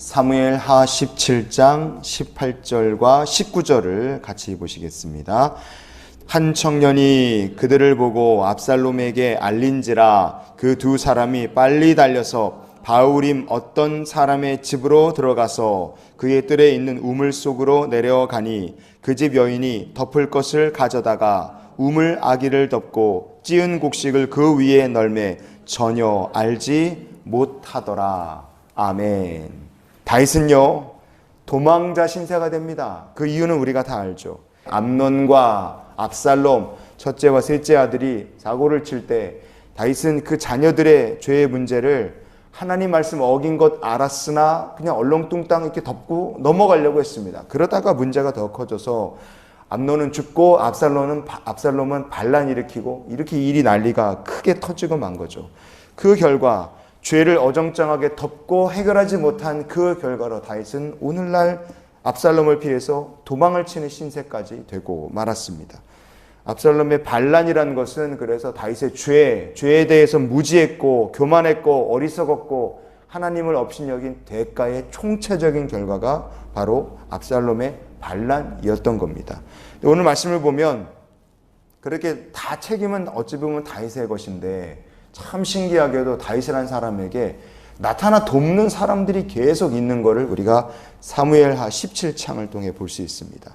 사무엘하 17장 18절과 19절을 같이 보시겠습니다. 한 청년이 그들을 보고 압살롬에게 알린지라 그 두 사람이 빨리 달려서 바울임 어떤 사람의 집으로 들어가서 그의 뜰에 있는 우물 속으로 내려가니 그 집 여인이 덮을 것을 가져다가 우물 아기를 덮고 찌은 곡식을 그 위에 널매 전혀 알지 못하더라. 아멘. 다윗은요 도망자 신세가 됩니다. 그 이유는 우리가 다 알죠. 암논과 압살롬 첫째와 셋째 아들이 사고를 칠 때 다윗은 그 자녀들의 죄의 문제를 하나님 말씀 어긴 것 알았으나 그냥 얼렁뚱땅 이렇게 덮고 넘어가려고 했습니다. 그러다가 문제가 더 커져서 암논은 죽고 압살롬은 반란 일으키고 이렇게 일이 난리가 크게 터지고 만 거죠. 그 결과 죄를 어정쩡하게 덮고 해결하지 못한 그 결과로 다윗은 오늘날 압살롬을 피해서 도망을 치는 신세까지 되고 말았습니다. 압살롬의 반란이라는 것은 그래서 다윗의 죄에 대해서 무지했고 교만했고 어리석었고 하나님을 업신여긴 대가의 총체적인 결과가 바로 압살롬의 반란이었던 겁니다. 오늘 말씀을 보면 그렇게 다 책임은 어찌 보면 다윗의 것인데 참 신기하게도 다윗이라는 사람에게 나타나 돕는 사람들이 계속 있는 것을 우리가 사무엘하 17장을 통해 볼 수 있습니다.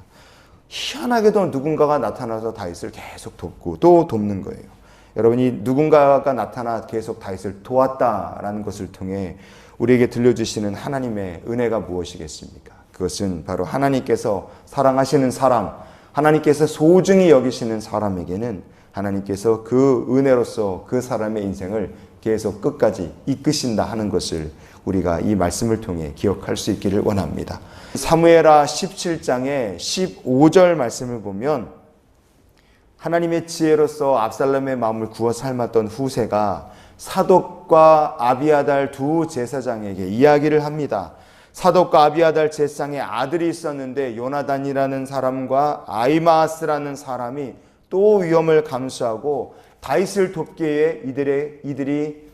희한하게도 누군가가 나타나서 다윗을 계속 돕고 또 돕는 거예요. 여러분이 누군가가 나타나 계속 다윗을 도왔다라는 것을 통해 우리에게 들려주시는 하나님의 은혜가 무엇이겠습니까? 그것은 바로 하나님께서 사랑하시는 사람, 하나님께서 소중히 여기시는 사람에게는 하나님께서 그 은혜로서 그 사람의 인생을 계속 끝까지 이끄신다 하는 것을 우리가 이 말씀을 통해 기억할 수 있기를 원합니다. 사무엘하 17장의 15절 말씀을 보면 하나님의 지혜로서 압살롬의 마음을 구워 삶았던 후세가 사독과 아비아달 두 제사장에게 이야기를 합니다. 사독과 아비아달 제사장의 아들이 있었는데 요나단이라는 사람과 아히마아스라는 사람이 또 위험을 감수하고 다윗을 돕기 위해 이들이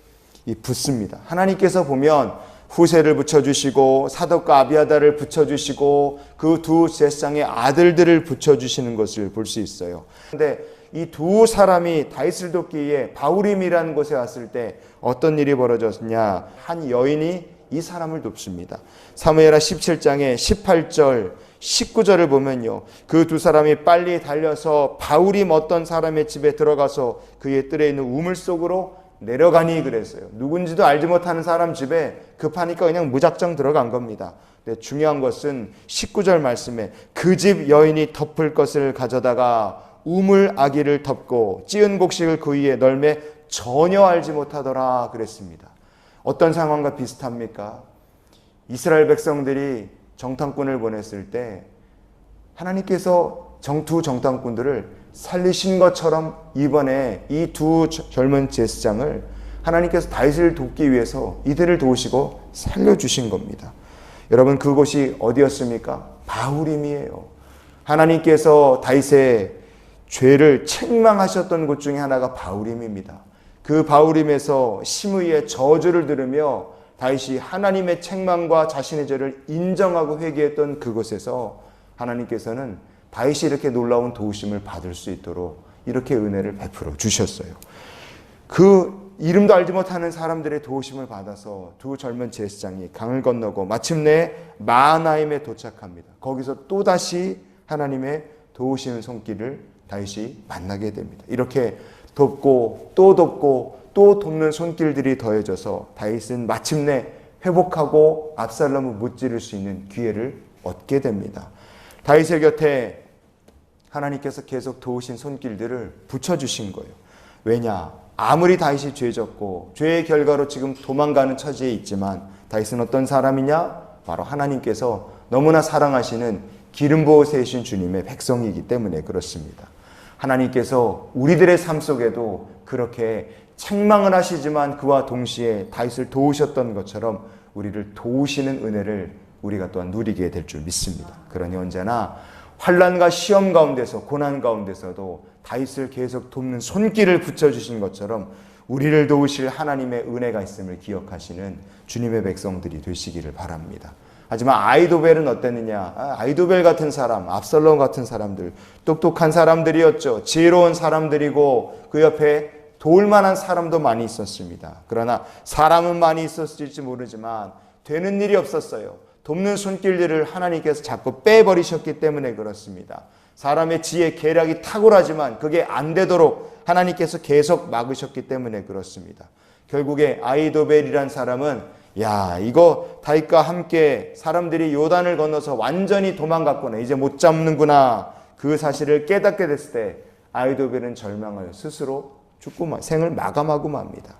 붙습니다. 하나님께서 보면 후세를 붙여주시고 사독과 아비아달을 붙여주시고 그 두 제사장의 아들들을 붙여주시는 것을 볼 수 있어요. 그런데 이 두 사람이 다윗을 돕기 위해 바후림이라는 곳에 왔을 때 어떤 일이 벌어졌냐? 한 여인이 이 사람을 돕습니다. 사무엘하 17장의 18절 19절을 보면요, 그 두 사람이 빨리 달려서 바후림 어떤 사람의 집에 들어가서 그의 뜰에 있는 우물 속으로 내려가니 그랬어요. 누군지도 알지 못하는 사람 집에 급하니까 그냥 무작정 들어간 겁니다. 근데 중요한 것은 19절 말씀에 그 집 여인이 덮을 것을 가져다가 우물 아기를 덮고 찌은 곡식을 그 위에 널매 전혀 알지 못하더라 그랬습니다. 어떤 상황과 비슷합니까? 이스라엘 백성들이 정탐꾼을 보냈을 때 하나님께서 두 정탐꾼들을 살리신 것처럼 이번에 이 두 젊은 제사장을 하나님께서 다윗을 돕기 위해서 이들을 도우시고 살려주신 겁니다. 여러분, 그곳이 어디였습니까? 바후림이에요. 하나님께서 다윗의 죄를 책망하셨던 곳 중에 하나가 바후림입니다. 그 바후림에서 심의의 저주를 들으며 다윗이 하나님의 책망과 자신의 죄를 인정하고 회개했던 그곳에서 하나님께서는 다윗이 이렇게 놀라운 도우심을 받을 수 있도록 이렇게 은혜를 베풀어 주셨어요. 그 이름도 알지 못하는 사람들의 도우심을 받아서 두 젊은 제사장이 강을 건너고 마침내 마하나임에 도착합니다. 거기서 또다시 하나님의 도우시는 손길을 다윗이 만나게 됩니다. 이렇게 돕고 또 돕는 손길들이 더해져서 다윗은 마침내 회복하고 압살롬을 무찌를 수 있는 기회를 얻게 됩니다. 다윗의 곁에 하나님께서 계속 도우신 손길들을 붙여주신 거예요. 왜냐? 아무리 다윗이 죄졌고 죄의 결과로 지금 도망가는 처지에 있지만 다윗은 어떤 사람이냐? 바로 하나님께서 너무나 사랑하시는 기름 부어 세우신 주님의 백성이기 때문에 그렇습니다. 하나님께서 우리들의 삶 속에도 그렇게 책망을 하시지만 그와 동시에 다윗을 도우셨던 것처럼 우리를 도우시는 은혜를 우리가 또한 누리게 될 줄 믿습니다. 그러니 언제나 환난과 시험 가운데서 고난 가운데서도 다윗을 계속 돕는 손길을 붙여주신 것처럼 우리를 도우실 하나님의 은혜가 있음을 기억하시는 주님의 백성들이 되시기를 바랍니다. 하지만 아이도벨은 어땠느냐? 아이도벨 같은 사람, 압살롬 같은 사람들, 똑똑한 사람들이었죠. 지혜로운 사람들이고 그 옆에 도울 만한 사람도 많이 있었습니다. 그러나 사람은 많이 있었을지 모르지만 되는 일이 없었어요. 돕는 손길들을 하나님께서 자꾸 빼버리셨기 때문에 그렇습니다. 사람의 지혜, 계략이 탁월하지만 그게 안 되도록 하나님께서 계속 막으셨기 때문에 그렇습니다. 결국에 아이도벨이란 사람은 이거 다윗과 함께 사람들이 요단을 건너서 완전히 도망갔구나, 이제 못 잡는구나, 그 사실을 깨닫게 됐을 때 아이도벨은 절망하여 스스로 죽고 생을 마감하고 맙니다.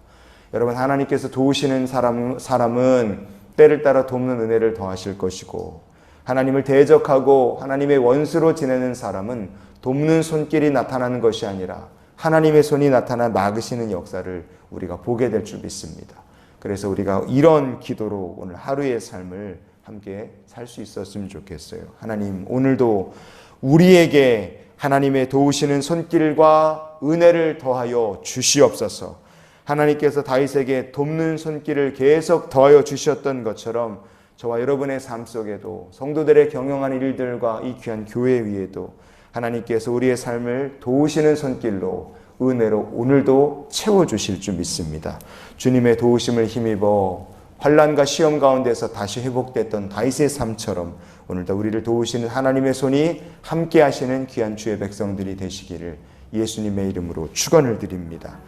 여러분, 하나님께서 도우시는 사람은 때를 따라 돕는 은혜를 더하실 것이고, 하나님을 대적하고 하나님의 원수로 지내는 사람은 돕는 손길이 나타나는 것이 아니라 하나님의 손이 나타나 막으시는 역사를 우리가 보게 될 줄 믿습니다. 그래서 우리가 이런 기도로 오늘 하루의 삶을 함께 살 수 있었으면 좋겠어요. 하나님, 오늘도 우리에게 하나님의 도우시는 손길과 은혜를 더하여 주시옵소서. 하나님께서 다윗에게 돕는 손길을 계속 더하여 주셨던 것처럼 저와 여러분의 삶 속에도 성도들의 경영한 일들과 이 귀한 교회 위에도 하나님께서 우리의 삶을 도우시는 손길로, 은혜로 오늘도 채워주실 줄 믿습니다. 주님의 도우심을 힘입어 환난과 시험 가운데서 다시 회복됐던 다윗의 삶처럼 오늘도 우리를 도우시는 하나님의 손이 함께 하시는 귀한 주의 백성들이 되시기를 예수님의 이름으로 축원을 드립니다.